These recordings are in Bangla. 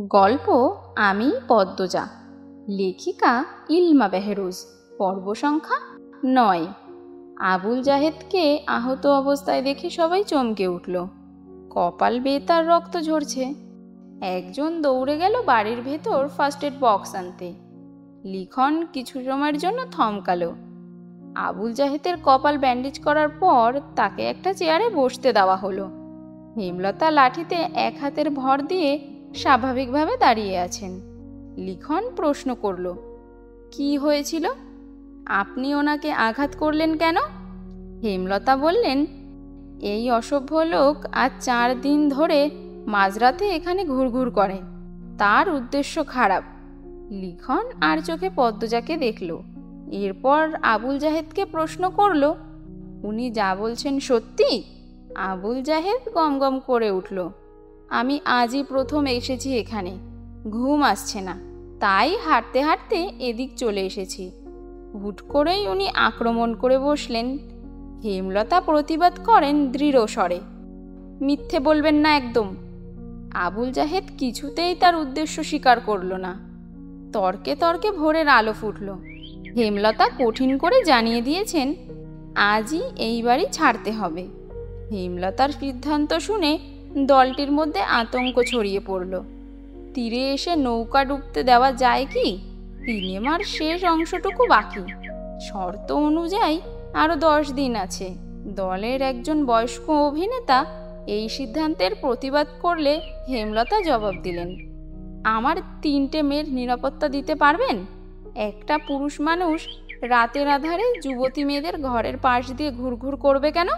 গল্প আমি পদ্মজা, লেখিকা ইলমা বেহরোজ। পর্ব সংখ্যা ৯। আবুল জাহেদকে আহত অবস্থায় দেখে সবাই চমকে উঠল। কপাল বেয়ে তার রক্ত ঝরছে। একজন দৌড়ে গেল বাড়ির ভেতর ফার্স্ট এড বক্স আনতে। লিখন কিছু সময়ের জন্য থমকালো। আবুল জাহেদের কপাল ব্যান্ডেজ করার পর তাকে একটা চেয়ারে বসতে দেওয়া হলো। হেমলতা লাঠিতে এক হাতের ভর দিয়ে স্বাভাবিকভাবে দাঁড়িয়ে আছেন। লিখন প্রশ্ন করল, কি হয়েছিল? আপনি ওনাকে আঘাত করলেন কেন? হেমলতা বললেন, এই অসভ্য লোক আজ 4 দিন ধরে মাঝরাতে এখানে ঘুরঘুর করে। তার উদ্দেশ্য খারাপ। লিখন আর চোখে পদ্মজাকে দেখল। এরপর আবুল জাহেদকে প্রশ্ন করল, উনি যা বলছেন সত্যি? আবুল জাহেদ গমগম করে উঠল, আমি আজই প্রথম এসেছি এখানে, ঘুম আসছে না, তাই হাঁটতে হাঁটতে এদিক চলে এসেছি। হুট করেই উনি আক্রমণ করে বসলেন। হেমলতা প্রতিবাদ করেন দৃঢ় স্বরে, মিথ্যে বলবেন না একদম। আবুল জাহেদ কিছুতেই তার উদ্দেশ্য স্বীকার করল না। তর্কে তর্কে ভোরের আলো ফুটল। হেমলতা কঠিন করে জানিয়ে দিয়েছেন, আজই এই বাড়ি ছাড়তে হবে। হেমলতার সিদ্ধান্ত শুনে দলটির মধ্যে আতঙ্ক ছড়িয়ে পড়ল। তীরে এসে নৌকা ডুবতে দেওয়া যায় কি? সিনেমার শেষ অংশটুকু বাকি। শর্ত অনুযায়ী আরও 10 দিন আছে। দলের একজন বয়স্ক অভিনেতা এই সিদ্ধান্তের প্রতিবাদ করলে হেমলতা জবাব দিলেন, আমার 3টে মেয়ের নিরাপত্তা দিতে পারবেন? একটা পুরুষ মানুষ রাতের আধারে যুবতী মেয়েদের ঘরের পাশ দিয়ে ঘুরঘুর করবে কেন?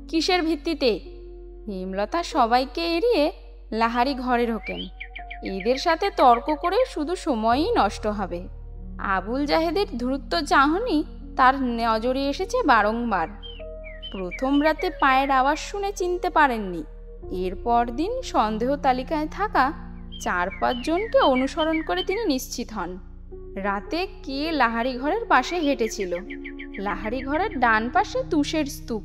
কিসের ভিত্তিতে? হেমলতা সবাইকে এড়িয়ে লাহারি ঘরে ঢোকেন। এদের সাথে তর্ক করে শুধু সময়ই নষ্ট হবে। আবুল জাহেদের দ্রুত চাহনি তার নজরে এসেছে বারংবার। প্রথম রাতে পায়ের আওয়াজ শুনে চিনতে পারেননি। এরপর দিন সন্দেহ তালিকায় থাকা 4-5 জনকে অনুসরণ করে তিনি নিশ্চিত হন। রাতে কে লাহারি ঘরের পাশে হেঁটেছিল। লাহারি ঘরের ডান পাশে তুষের স্তূপ,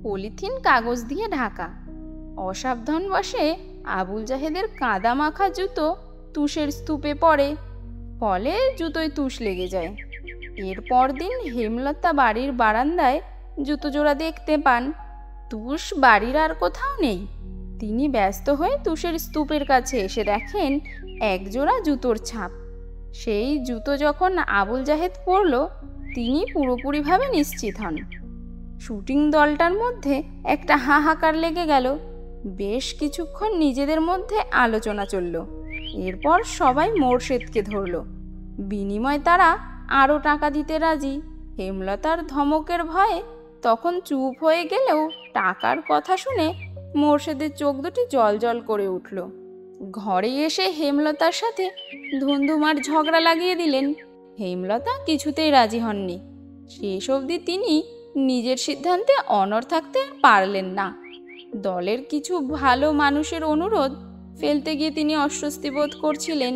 পলিথিন কাগজ দিয়ে ঢাকা। অসাবধানবশে আবুল জাহেদের কাদা মাখা জুতো তুষের স্তূপে পড়ে, ফলে জুতোয় তুষ লেগে যায়। এরপর দিন হেমলতা বাড়ির বারান্দায় জুতো জোড়া দেখতে পান। তুষ বাড়ির আর কোথাও নেই। তিনি ব্যস্ত হয়ে তুষের স্তূপের কাছে এসে দেখেন একজোড়া জুতোর ছাপ। সেই জুতো যখন আবুল জাহেদ পরল, তিনি পুরোপুরিভাবে নিশ্চিত হন। শুটিং দলটার মধ্যে একটা হাহাকার লেগে গেল। বেশ কিছুক্ষণ নিজেদের মধ্যে আলোচনা চলল। এরপর সবাই মোরশেদকে ধরল। বিনিময়ে তারা আরও টাকা দিতে রাজি। হেমলতার ধমকের ভয়ে তখন চুপ হয়ে গেলেও টাকার কথা শুনে মোরশেদের চোখ দুটি জল করে উঠল। ঘরে এসে হেমলতার সাথে ধুন্ধুমার ঝগড়া লাগিয়ে দিলেন। হেমলতা কিছুতেই রাজি হননি। শেষ অবধি তিনি নিজের সিদ্ধান্তে অনড় থাকতে পারলেন না। দলের কিছু ভালো মানুষের অনুরোধ ফেলতে গিয়ে তিনি অস্বস্তি বোধ করছিলেন।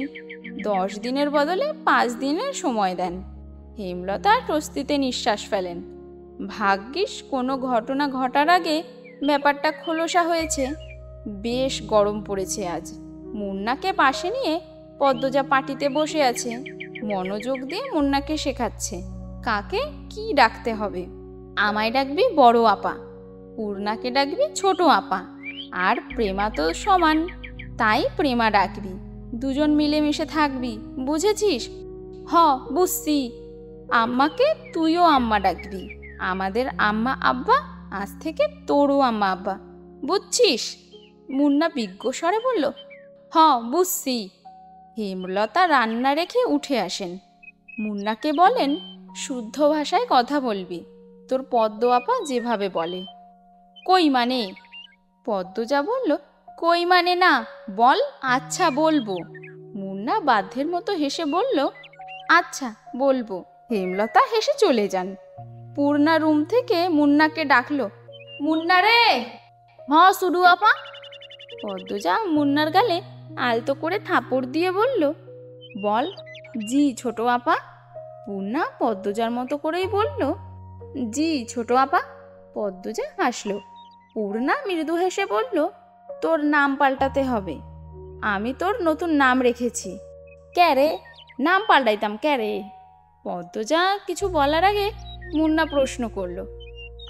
10 দিনের বদলে 5 দিনের সময় দেন। হেমলতা স্বস্তিতে নিঃশ্বাস ফেলেন। ভাগ্যিস কোনো ঘটনা ঘটার আগে ব্যাপারটা খোলসা হয়েছে। বেশ গরম পড়েছে আজ। মুন্নাকে পাশে নিয়ে পদ্মজা পাটিতে বসে আছে। মনোযোগ দিয়ে মুন্নাকে শেখাচ্ছে কাকে কি ডাকতে হবে। আমায় ডাকবি বড় আপা, পূর্ণাকে ডাকবি ছোট আপা, আর প্রেমা তো সমান, তাই প্রেমা ডাকবি। দুজন মিলেমিশে থাকবি, বুঝেছিস? হ, বুঝছি। আম্মাকে তুইও আম্মা ডাকবি। আমাদের আম্মা আব্বা আজ থেকে তোরও আম্মা আব্বা, বুঝছিস? মুন্না বিজ্ঞ স্বরে বলল, হ, বুঝছি। হেমলতা রান্না রেখে উঠে আসেন। মুন্নাকে বলেন, শুদ্ধ ভাষায় কথা বলবি, তোর পদ্ম আপা যেভাবে বলে। কই মানে? পদ্মজা বলল, কই মানে না, বল। আচ্ছা বলবো। মুন্না বাধ্যের মতো হেসে বলল, আচ্ছা বলবো। হেমলতা হেসে চলে যান। পূর্ণা রুম থেকে মুন্নাকে ডাকলো, মুন্না রে। হ শুরু আপা। পদ্মজা মুন্নার গালে আলতো করে থাপড় দিয়ে বলল, বল। জি ছোট আপা। পূর্ণা পদ্মজার মতো করেই বলল, জি ছোট আপা। পদ্মজা হাসল। পূর্ণা মৃদু হেসে বলল, তোর নাম পাল্টাতে হবে। আমি তোর নতুন নাম রেখেছি। ক্যারে নাম পাল্টাইতাম ক্যারে? পদ্মজা কিছু বলার আগে মুন্না প্রশ্ন করলো,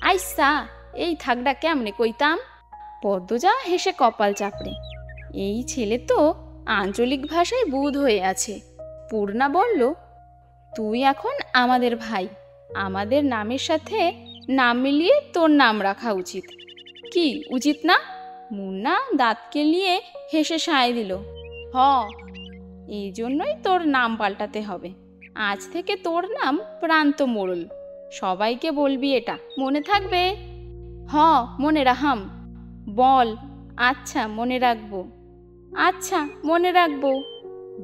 আইসা এই থাকডা কেমনে কইতাম? পদ্মজা হেসে কপাল চাপড়ে, এই ছেলে তো আঞ্চলিক ভাষায় বুঁদ হয়ে আছে। পূর্ণা বলল, তুই এখন আমাদের ভাই, আমাদের নামের সাথে নাম মিলিয়ে তোর নাম রাখা উচিত। কি উচিত না? মুন্না দাঁত কেলিয়ে হেসে সায় দিল, হ, এই জন্যই তোর নাম পাল্টাতে হবে। আজ থেকে তোর নাম প্রান্ত মোড়ল। সবাইকে বলবি এটা, মনে থাকবে? হ, মনে রাখাম। বল, আচ্ছা মনে রাখবো। আচ্ছা মনে রাখবো।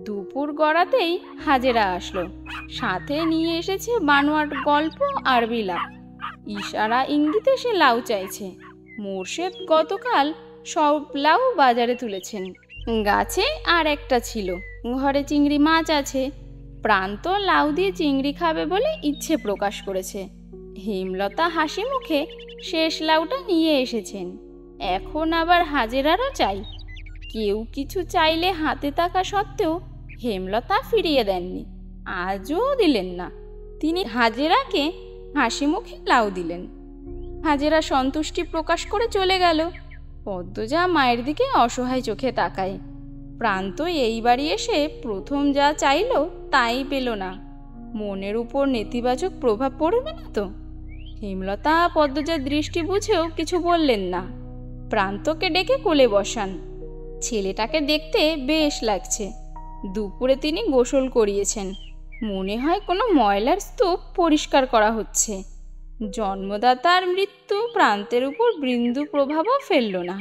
দুপুর গড়াতেই হাজেরা আসলো, সাথে নিয়ে এসেছে বানোয়াট গল্প আর বিলাপ। ইশারা ইঙ্গিতে সে লাউ চাইছে। মোর্শেদ গতকাল সব লাউ বাজারে তুলেছেন। গাছে আর একটা ছিল, ঘরে চিংড়ি মাছ আছে। প্রান্ত লাউ দিয়ে চিংড়ি খাবে বলে ইচ্ছে প্রকাশ করেছে। হেমলতা হাসি মুখে শেষ লাউটা নিয়ে এসেছেন। এখন আবার হাজেরারও চাই। কেউ কিছু চাইলে হাতে থাকা সত্ত্বেও হেমলতা ফিরিয়ে দেননি, আজও দিলেন না। তিনি হাজেরাকে হাসি মুখে লাউ দিলেন। হাজেরা সন্তুষ্টি প্রকাশ করে চলে গেল। পদ্মজা মায়ের দিকে অসহায় চোখে তাকায়। প্রান্ত এই বাড়ি এসে প্রথম যা চাইল তাই পেল না। মনের উপর নেতিবাচক প্রভাব পড়বে না তো? হেমলতা পদ্মজার দৃষ্টি বুঝেও কিছু বললেন না। প্রান্তকে ডেকে কোলে বসান। ছেলেটাকে দেখতে বেশ লাগছে। দুপুরে তিনি গোসল করিয়েছেন। মনে হয় কোনো ময়লার স্তূপ পরিষ্কার করা হচ্ছে। জন্মদাতার মৃত্যু প্রান্তের উপর বিন্দু প্রভাবও ফেলল না।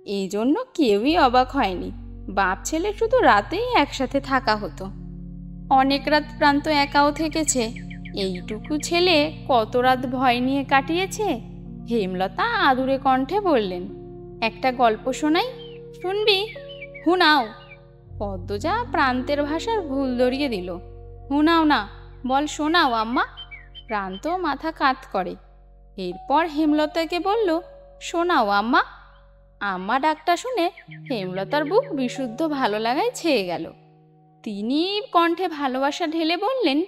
এই জন্য কেউই অবাক হয়নি। বাপ ছেলে শুধু রাতেই একসাথে থাকা হতো। অনেক রাত প্রান্ত একাও থেকেছে। এইটুকু ছেলে কত রাত ভয় নিয়ে কাটিয়েছে। হেমলতা আদুরে কণ্ঠে বললেন, একটা গল্প শোনাই, শুনবি? হুনাও। পদ্মজা প্রান্তের ভাষার ভুল ধরিয়ে দিল। হুনাও না, বল শোনাও আম্মা। প্রান্ত মাথা কাত করে। এরপর হেমলতাকে বলল, শোনাও আম্মা। আম্মা ডাকটা শুনে হেমলতার বুক বিশুদ্ধ ভালো লাগায় ছেয়ে গেল। তিনি কণ্ঠে ভালোবাসা ঢেলে বললেন,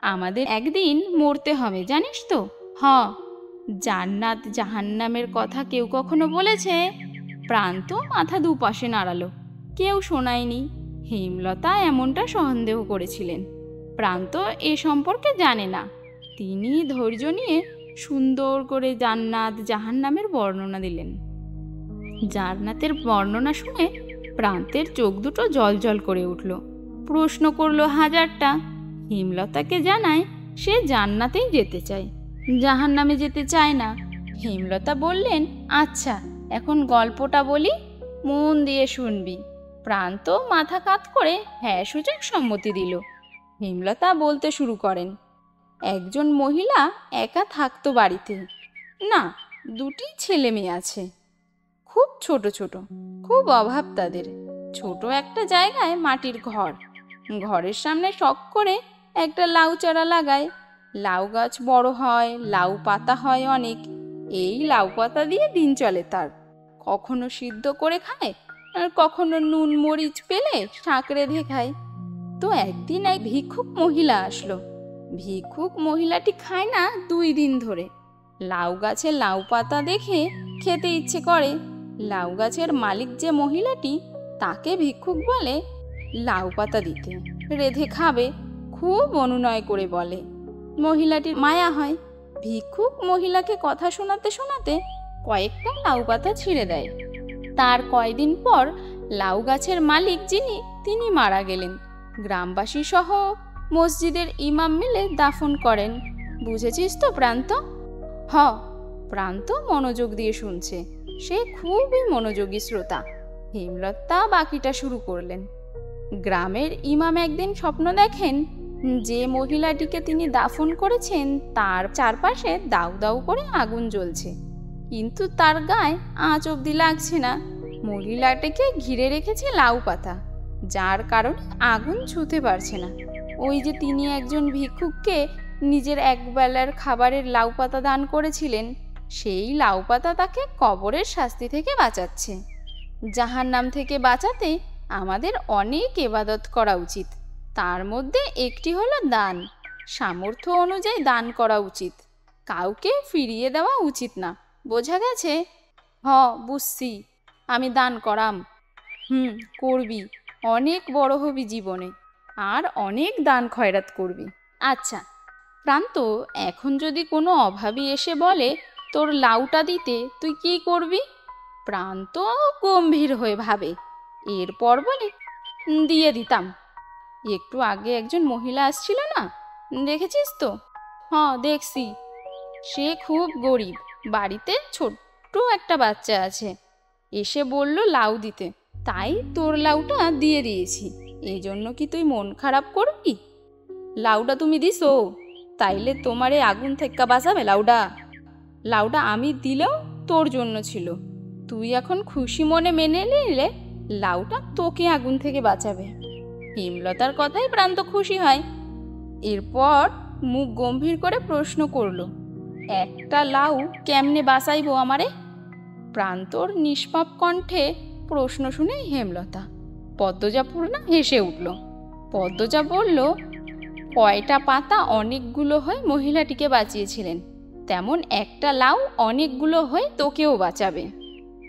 আমাদের একদিন মরতে হবে, জানিস তো? হ। জান্নাত জাহান্নামের কথা কেউ কখনো বলেছে? প্রান্ত মাথা দুপাশে নাড়ালো। কেউ শোনায়নি। হেমলতা এমনটা সন্দেহ করেছিলেন। প্রান্ত এ সম্পর্কে জানে না। তিনি ধৈর্য নিয়ে সুন্দর করে জান্নাত জাহান্নামের বর্ণনা দিলেন। জান্নাতের বর্ণনা শুনে প্রান্তের চোখ দুটো জলজল করে উঠল। প্রশ্ন করলো হাজারটা। হেমলতাকে জানায় সে জান্নাতেই যেতে চায়, জাহান্নামে যেতে চায় না। হেমলতা বললেন, আচ্ছা এখন গল্পটা বলি, মন দিয়ে শুনবি। প্রান্ত মাথা কাত করে হ্যাঁ সূচক সম্মতি দিল। হেমলতা বলতে শুরু করেন, একজন মহিলা একা থাকতো বাড়িতে। না, দুটি ছেলে মেয়ে আছে, খুব ছোট ছোট, খুব অভাব তাদের। ছোট একটা জায়গায় মাটির ঘর। ঘরের সামনে শখ করে একটা লাউ চারা লাগায়। লাউ গাছ বড় হয়, লাউ পাতা হয় অনেক। এই লাউ পাতা দিয়ে দিন চলে তার। কখনো সিদ্ধ করে খায়, আর কখনো নুন মরিচ পেলে শাক রেঁধে খায়। তো একদিন এক ভিক্ষুক মহিলা আসলো। ভিক্ষুক মহিলাটি খায় না 2 দিন ধরে। লাউ গাছে লাউ পাতা দেখে খেতে ইচ্ছে করে। লাউ গাছের মালিক যে মহিলাটি, তাকে ভিক্ষুক বলে লাউ পাতা দিতে, রেঁধে খাবে। খুব অনুনয় করে বলে। মহিলাটির মায়া হয়। ভিক্ষুক মহিলাকে কথা শোনাতে শোনাতে কয়েকটা লাউ পাতা ছিঁড়ে দেয়। তার কয়দিন পর লাউ গাছের মালিক যিনি, তিনি মারা গেলেন। গ্রামবাসী সহ মসজিদের ইমাম মিলে দাফন করেন। বুঝেছিস তো প্রান্ত? হ। প্রান্ত মনোযোগ দিয়ে শুনছে। সে খুবই মনোযোগী শ্রোতা। হেমলতা বাকিটা শুরু করলেন। গ্রামের ইমাম একদিন স্বপ্ন দেখেন, যে মহিলাটিকে তিনি দাফন করেছেন তার চারপাশে দাউ দাউ করে আগুন জ্বলছে, কিন্তু তার গায়ে আঁচ অবধি লাগছে না। মহিলাটিকে ঘিরে রেখেছে লাউ পাতা, যার কারণে আগুন ছুঁতে পারছে না। ওই যে তিনি একজন ভিক্ষুককে নিজের একবেলার খাবারের লাউ পাতা দান করেছিলেন, সেই লাউ পাতা তাকে কবরের শাস্তি থেকে বাঁচাচ্ছে। জাহান্নাম থেকে বাঁচাতে আমাদের অনেক ইবাদত করা উচিত, তার মধ্যে একটি হলো দান। সামর্থ্য অনুযায়ী দান করা উচিত, কাউকে ফিরিয়ে দেওয়া উচিত না। বোঝা গেছে? বুঝছি, আমি দান করাম। করবি, অনেক বড় হবি জীবনে, আর অনেক দান খয়রাত করবি। আচ্ছা প্রান্ত, এখন যদি কোনো অভাবী এসে বলে তোর লাউটা দিতে, তুই কি করবি? প্রান্ত গম্ভীর হয়ে ভাবে, এরপর বলে, দিয়ে দিতাম। একটু আগে একজন মহিলা আসছিল না, দেখেছিস তো? দেখছি। সে খুব গরিব, বাড়িতে ছোট্ট একটা বাচ্চা আছে। এসে বলল লাউ দিতে, তাই তোর লাউটা দিয়ে দিয়েছি। এই জন্য কি তুই মন খারাপ করবি? লাউটা তুমি দিছো, তাইলে তোমারে আগুন থেকে বাঁচাবে লাউটা আমি দিলেও তোর জন্য ছিল। তুই এখন খুশি মনে মেনে নিলে লাউটা তোকে আগুন থেকে বাঁচাবে। হেমলতার কথাই প্রান্ত খুশি হয়। এরপর মুখ গম্ভীর করে প্রশ্ন করল, একটা লাউ কেমনে বাঁচাইবো আমারে? প্রান্তর নিষ্পাপ কণ্ঠে প্রশ্ন শুনে হেমলতা, পদ্মজা পূর্ণা হেসে উঠল। পদ্মজা বলল, কয়টা পাতা অনেকগুলো হয়ে মহিলাটিকে বাঁচিয়েছিলেন, তেমন একটা লাউ অনেকগুলো হয়ে তোকেও বাঁচাবে।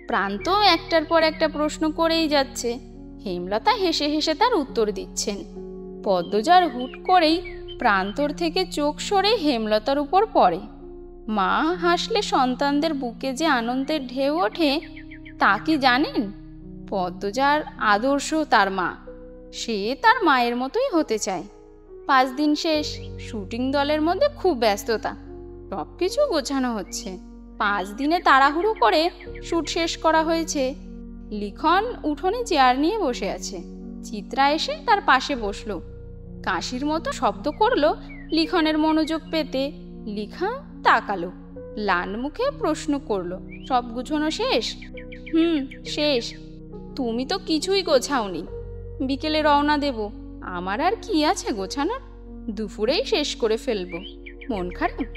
প্রান্ত একটার পর একটা প্রশ্ন করেই যাচ্ছে, হেমলতা হেসে হেসে তার উত্তর দিচ্ছেন। পদ্মজার হুট করেই প্রান্তর থেকে চোখ সরে হেমলতার উপর পড়ে। মা হাসলে সন্তানদের বুকে যে আনন্দের ঢেউ ওঠে তা কি জানেন? পদ্মজার আদর্শ তার মা, সে তার মায়ের মতোই হতে চায়। 5 দিন শেষ, শুটিং দলের মধ্যে খুব ব্যস্ততা, সব কিছু গোছানো হচ্ছে। 5 দিনে তাড়াহুড়ো করে শুট শেষ করা হয়েছে। লিখন উঠোনে চেয়ার নিয়ে বসে আছে। চিত্রা এসে তার পাশে বসলো, কাশির মতো শব্দ করলো লিখনের মনোযোগ পেতে। লিখা তাকালো, লান মুখে প্রশ্ন করলো, সব গুছানো শেষ? শেষ। তুমি তো কিছুই গোছাওনি। বিকেলে রওনা দেব, আমার আর কি আছে গোছানোর, দুপুরেই শেষ করে ফেলবো। মন খারাপ?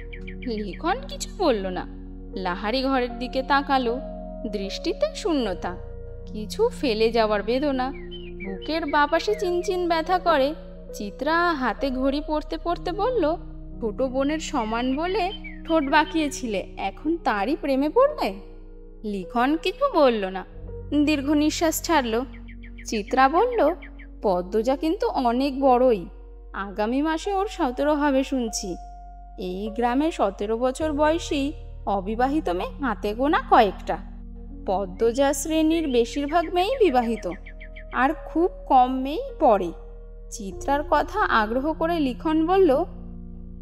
লিখন কিছু বলল না। লাহারি ঘরের দিকে তাকালো, দৃষ্টিতে শূন্যতা, কিছু ফেলে যাওয়ার বেদনা। বুকের বাপাশে চিনচিন ব্যথা করে। চিত্রা হাতে ঘড়ি পড়তে পড়তে বলল, ছোট বোনের সমান বলে ঠোঁট বাঁকিয়েছিলে, এখন তারই প্রেমে পড়লে? লিখন কিছু বলল না, দীর্ঘ নিঃশ্বাস ছাড়ল। চিত্রা বলল, পদ্মজা কিন্তু অনেক বড়ই, আগামী মাসে ওর 17 হবে শুনছি। এই গ্রামে 17 বছর বয়সী অবিবাহিত মেয়ে হাতে গোনা কয়েকটা। পদ্মজা শ্রেণীর বেশিরভাগ মেয়েই বিবাহিত, আর খুব কম মেয়েই পড়ে। চিত্রার কথা আগ্রহ করে লিখন বলল,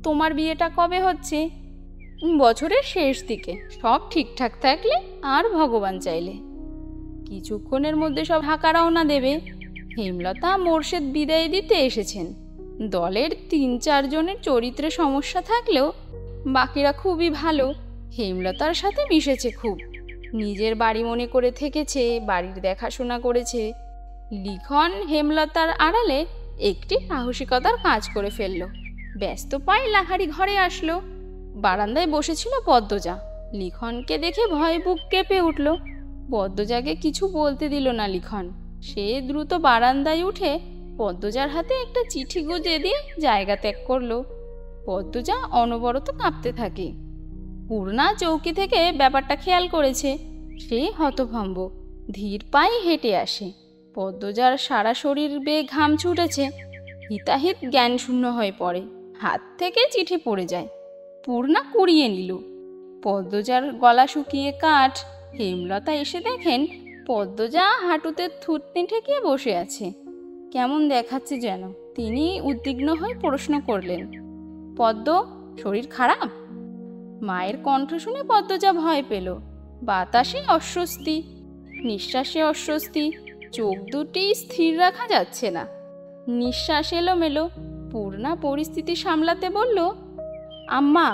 তোমার বিয়েটা কবে হচ্ছে? বছরের শেষ দিকে, সব ঠিকঠাক থাকলে আর ভগবান চাইলে। কিছুক্ষণের মধ্যে সব ঢাকা রওনা দেবে। হেমলতা মোর্শেদ বিদায় দিতে এসেছেন। দলের 3-4 জনের চরিত্রে সমস্যা থাকলেও বাকিরা খুবই ভালো। হেমলতার সাথে মিশেছে খুব, নিজের বাড়ি মনে করে থেকেছে, বাড়ির দেখাশোনা করেছে। লিখন হেমলতার আড়ালে একটি সাহসিকতার কাজ করে ফেলল। ব্যস্ত পায়ে লাহারি ঘরে আসলো। বারান্দায় বসেছিল পদ্মজা। লিখনকে দেখে ভয় বুক কেঁপে উঠল। পদ্মজাকে কিছু বলতে দিল না লিখন। সে দ্রুত বারান্দায় উঠে পদ্মজার হাতে একটা চিঠি গুজে দিয়ে জায়গা ত্যাগ করলো। পদ্মজা অনবরত কাঁপতে থাকে। পূর্ণা চৌকি থেকে ব্যাপারটা খেয়াল করেছে। সে হতভম্ব, ধীর পায়ে হেঁটে আসে। পদ্মজার সারা শরীর বেয়ে ঘাম ছুটেছে। হিতাহিত জ্ঞান শূন্য হয়ে পড়ে, হাত থেকে চিঠি পড়ে যায়। পূর্ণা কুড়িয়ে নিল। পদ্মজার গলা শুকিয়ে কাঠ। হেমলতা এসে দেখেন পদ্মজা হাঁটুতে থুতনি ঠেকিয়ে বসে আছে, কেমন দেখাচ্ছে যেন। তিনি উদ্বিগ্ন হয়ে প্রশ্ন করলেন, পদ্ম, শরীর খারাপ? মায়ের কণ্ঠ শুনে পদ্মজা ভয় পেল। বাতাসে অস্বস্তি, নিঃশ্বাসে অস্বস্তি, চোখ দুটি স্থির রাখা যাচ্ছে না, নিঃশ্বাস এলোমেলো। পূর্ণা পরিস্থিতি সামলাতে বলল, আম্মা,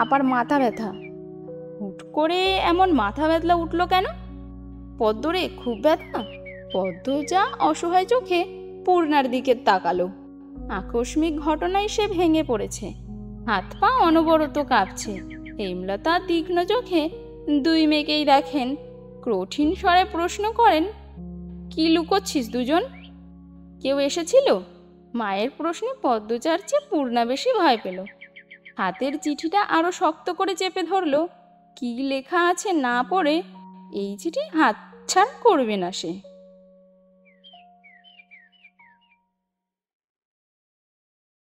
আপার মাথা ব্যথা। হুট করে এমন মাথা ব্যথা উঠল কেন? পদ্মরে খুব ব্যথা? পদ্মজা অসহায় চোখে পূর্ণার দিকে তাকালো। আকস্মিক ঘটনায় সে ভেঙে পড়েছে, হাত পা অনবরত কাঁপছে। হেমলতা তীক্ষ্ণ চোখে 2 মেয়েকেই দেখেন, কঠিন স্বরে প্রশ্ন করেন, কি লুকোচ্ছিস দুজন? কেউ এসেছিল? মায়ের প্রশ্নে পদ্মজার চেয়ে পূর্ণা বেশি ভয় পেল। হাতের চিঠিটা আরো শক্ত করে চেপে ধরল। কি লেখা আছে না পড়ে এই চিঠি হাতছাড়া করবে না সে।